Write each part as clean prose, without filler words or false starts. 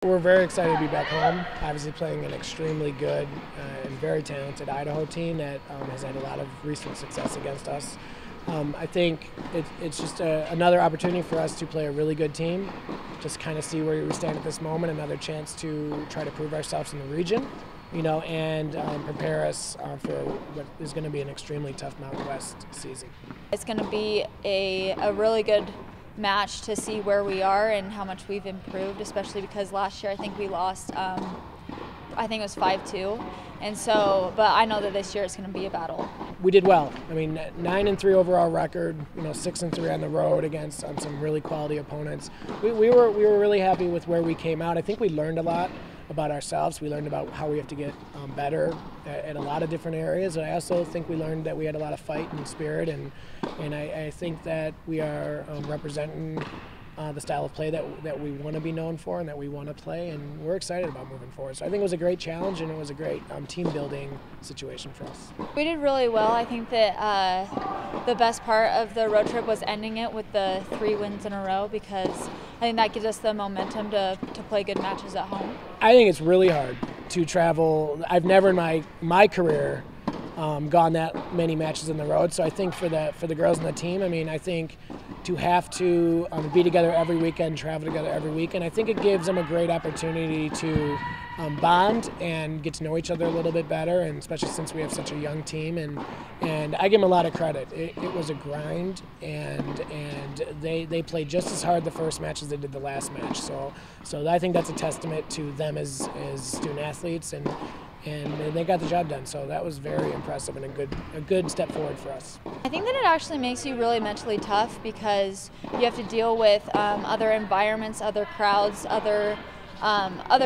We're very excited to be back home, obviously playing an extremely good and very talented Idaho team that has had a lot of recent success against us. I think it's just another opportunity for us to play a really good team, just kind of see where we stand at this moment, another chance to try to prove ourselves in the region, and prepare us for what is going to be an extremely tough Mountain West season. It's going to be a really good match to see where we are and how much we've improved, especially because last year I think we lost, I think it was 5-2, and so, but I know that this year it's going to be a battle. We did well. I mean, 9-3 overall record, 6-3 on the road against some really quality opponents. We were really happy with where we came out. I think we learned a lot about ourselves. We learned about how we have to get better at a lot of different areas. And I also think we learned that we had a lot of fight and spirit, and I think that we are representing the style of play that we want to be known for and that we want to play, and we're excited about moving forward. So I think it was a great challenge, and it was a great team building situation for us. We did really well. I think that the best part of the road trip was ending it with the 3 wins in a row, because I think that gives us the momentum to play good matches at home. I think it's really hard to travel. I've never in my career gone that many matches on the road. So I think for the girls on the team, I mean, I think to have to be together every weekend, travel together every weekend, I think it gives them a great opportunity to bond and get to know each other a little bit better, and especially since we have such a young team. And I give them a lot of credit. It was a grind, and they played just as hard the first match as they did the last match. So I think that's a testament to them as student athletes, and they got the job done. So that was very impressive and a good step forward for us. I think that it actually makes you really mentally tough, because you have to deal with other environments, other crowds, other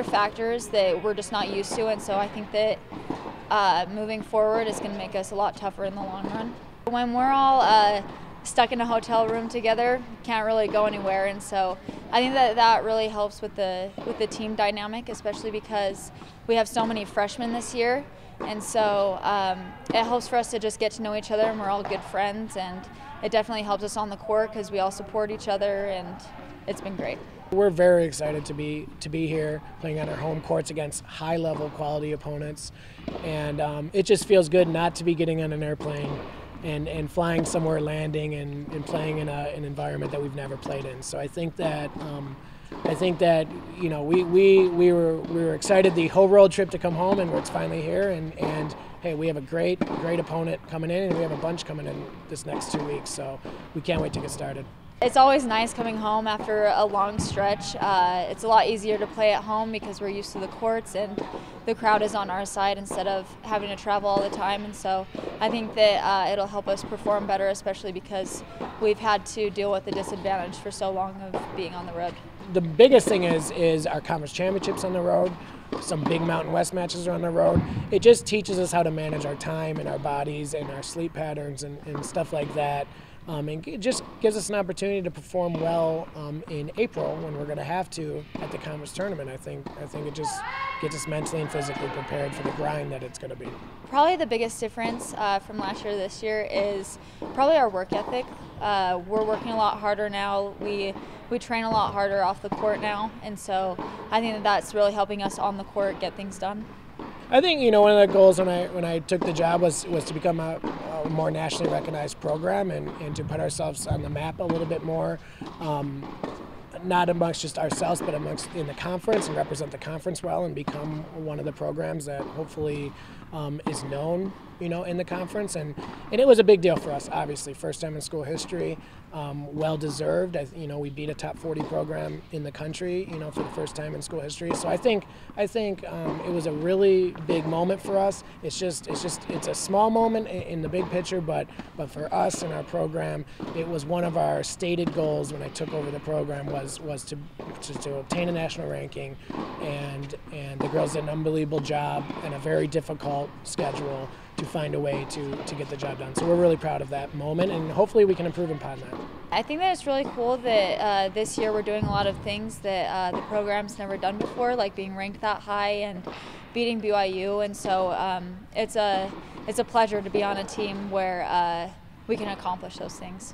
factors that we're just not used to, and so I think that moving forward is going to make us a lot tougher in the long run. When we're all stuck in a hotel room together, can't really go anywhere, and so I think that really helps with the team dynamic, especially because we have so many freshmen this year, and so it helps for us to just get to know each other, and we're all good friends, and it definitely helps us on the court because we all support each other, and it's been great. We're very excited to be here, playing on our home courts against high-level quality opponents, and it just feels good not to be getting on an airplane and flying somewhere, landing and playing in an environment that we've never played in. So I think that we were excited the whole road trip to come home, and it's finally here, and hey, we have a great opponent coming in, and we have a bunch coming in this next 2 weeks, so we can't wait to get started. It's always nice coming home after a long stretch. It's a lot easier to play at home because we're used to the courts and the crowd is on our side instead of having to travel all the time, and so I think that it'll help us perform better, especially because we've had to deal with the disadvantage for so long of being on the road. The biggest thing is our conference championships on the road. Some big Mountain West matches are on the road. It just teaches us how to manage our time and our bodies and our sleep patterns and stuff like that. And it just gives us an opportunity to perform well in April when we're going to have to at the conference tournament. I think it just gets us mentally and physically prepared for the grind that it's going to be. Probably the biggest difference from last year to this year is probably our work ethic. We're working a lot harder now. We train a lot harder off the court now, and so I think that's really helping us on the court get things done. I think one of the goals when I took the job was to become a more nationally recognized program and to put ourselves on the map a little bit more, not amongst just ourselves, but amongst in the conference, and represent the conference well and become one of the programs that hopefully is known in the conference, and it was a big deal for us. Obviously, first time in school history, well deserved. We beat a top 40 program in the country, for the first time in school history. So I think it was a really big moment for us. It's a small moment in the big picture, but for us and our program, it was one of our stated goals when I took over the program was to obtain a national ranking, and the girls did an unbelievable job and a very difficult schedule to find a way to get the job done. So we're really proud of that moment, and hopefully we can improve upon that. I think that it's really cool that this year we're doing a lot of things that the program's never done before, like being ranked that high and beating BYU, and so it's a pleasure to be on a team where we can accomplish those things.